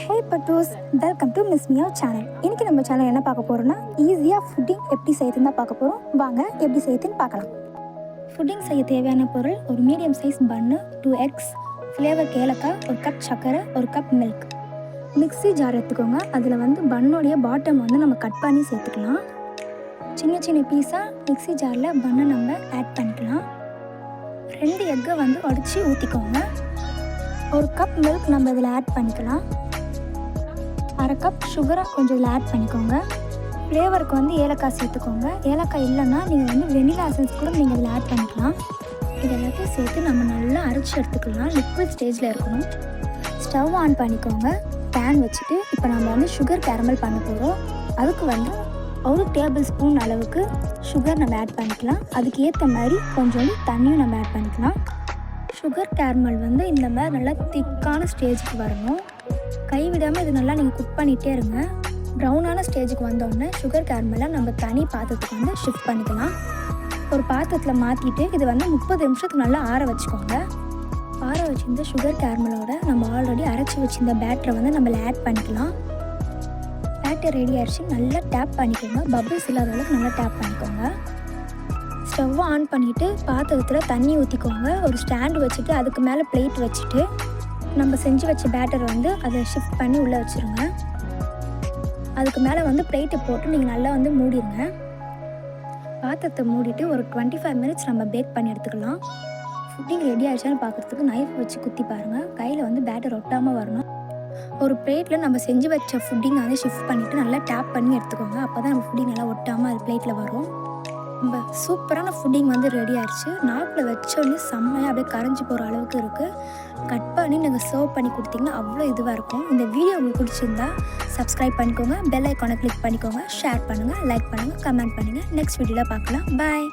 Hey பட்டூஸ், welcome to miss Mia channel. இன்றைக்கி நம்ம channel என்ன பார்க்க போகிறோம்னா, ஈஸியாக ஃபுட்டிங் எப்படி செய்யுதுன்னு தான் பார்க்க போகிறோம். வாங்க எப்படி செய்யுதுன்னு பார்க்கலாம். ஃபுட்டிங் செய்ய தேவையான பொருள்: ஒரு மீடியம் சைஸ் பன்னு, 2 எக்ஸ், ஃப்ளேவர் ஏலக்காய், ஒரு கப் சர்க்கரை, ஒரு கப் மில்க். மிக்ஸி ஜார் எடுத்துக்கோங்க. அதில் பன்னோடைய பாட்டம் நம்ம கட் பண்ணி சேர்த்துக்கலாம். சின்ன சின்ன பீஸாக மிக்ஸி ஜாரில் பன்னை நம்ம ஆட் பண்ணிக்கலாம். 2 எக்கை உடச்சி ஊற்றிக்கோங்க. ஒரு கப் மில்க் நம்ம இதில் ஆட் பண்ணிக்கலாம். அரை கப் சுகரை கொஞ்சம் இதில் ஆட் பண்ணிக்கோங்க. ஃப்ளேவருக்கு ஏலக்காய் சேர்த்துக்கோங்க. ஏலக்காய் இல்லைன்னா நீங்கள் வெனிலா எசன்ஸ் கூட நீங்கள் இதில் ஆட் பண்ணிக்கலாம். இது எல்லாத்தையும் சேர்த்து நம்ம நல்லா அரைச்சி எடுத்துக்கலாம். லிக்விட் ஸ்டேஜில் இருக்கணும். ஸ்டவ் ஆன் பண்ணிக்கோங்க. பேன் வச்சுட்டு இப்போ நம்ம சுகர் கேரமல் பண்ண போகிறோம். அதுக்கு 1 டேபிள் ஸ்பூன் அளவுக்கு சுகர் நம்ம ஆட் பண்ணிக்கலாம். அதுக்கு ஏற்ற மாதிரி கொஞ்சோண்டு தண்ணியும் நம்ம ஆட் பண்ணிக்கலாம். சுகர் கேரமல் இந்த மாதிரி நல்லா திக்கான ஸ்டேஜுக்கு வரணும். கைவிடாமல் இது நல்லா நீங்கள் குக் பண்ணிகிட்டே இருங்க. ப்ரௌனான ஸ்டேஜுக்கு வந்தோடனே சுகர் கேரமலை நம்ம தனி பாத்திரத்துக்கு ஷிஃப்ட் பண்ணிக்கலாம். ஒரு பாத்திரத்தில் மாற்றிட்டு இது 30 நிமிஷத்துக்கு நல்லா ஆற வச்சுக்கோங்க. ஆற வச்சுருந்த சுகர் கேரமலோட நம்ம ஆல்ரெடி அரைச்சி வச்சுருந்த பேட்டரை நம்ம ஆட் பண்ணிக்கலாம். பேட்டர் ரெடி ஆகிடுச்சு. நல்லா டேப் பண்ணிக்கோங்க. பபிள்ஸ் இல்லாத அளவுக்கு நல்லா டேப் பண்ணிக்கோங்க. ஸ்டவ்வை ஆன் பண்ணிவிட்டு பாத்திரத்தில் தண்ணி ஊற்றிக்கோங்க. ஒரு ஸ்டாண்டு வச்சுட்டு அதுக்கு மேலே பிளேட் வச்சுட்டு நம்ம செஞ்சு வச்ச பேட்டர் அதை ஷிஃப்ட் பண்ணி உள்ளே வச்சுருங்க. அதுக்கு மேலே பிளேட்டை போட்டு நீங்கள் நல்லா மூடிடுங்க. பாத்திரத்தை மூடிட்டு ஒரு 25 மினிட்ஸ் நம்ம பேக் பண்ணி எடுத்துக்கலாம். ஃபுட்டிங் ரெடி ஆகிடுச்சான்னு பார்க்குறதுக்கு நைஃப் வச்சு குத்தி பாருங்கள். கையில் பேட்டர் ஒட்டாமல் வரணும். ஒரு பிளேட்டில் நம்ம செஞ்சு வச்ச ஃபுட்டிங் ஷிஃப்ட் பண்ணிவிட்டு நல்லா டேப் பண்ணி எடுத்துக்கோங்க. அப்போ தான் நம்ம ஃபுட்டிங் நல்லா ஒட்டாமல் அது பிளேட்டில் வரும். நம்ம சூப்பரான ஃபுட்டிங் ரெடி ஆகிடுச்சு. நாக்கில் வச்சோடனே செம்மையாக அப்படியே கரைஞ்சி போகிற அளவுக்கு இருக்குது. கட் பண்ணி நீங்கள் சர்வ் பண்ணி கொடுத்தீங்கன்னா அவ்வளோ இதுவாக இருக்கும். இந்த வீடியோ உங்களுக்கு பிடிச்சிருந்தா சப்ஸ்கிரைப் பண்ணிக்கோங்க. பெல் ஐக்கானை கிளிக் பண்ணிக்கோங்க. ஷேர் பண்ணுங்கள், லைக் பண்ணுங்கள், கமெண்ட் பண்ணுங்கள். நெக்ஸ்ட் வீடியோவில் பார்க்கலாம். பாய்.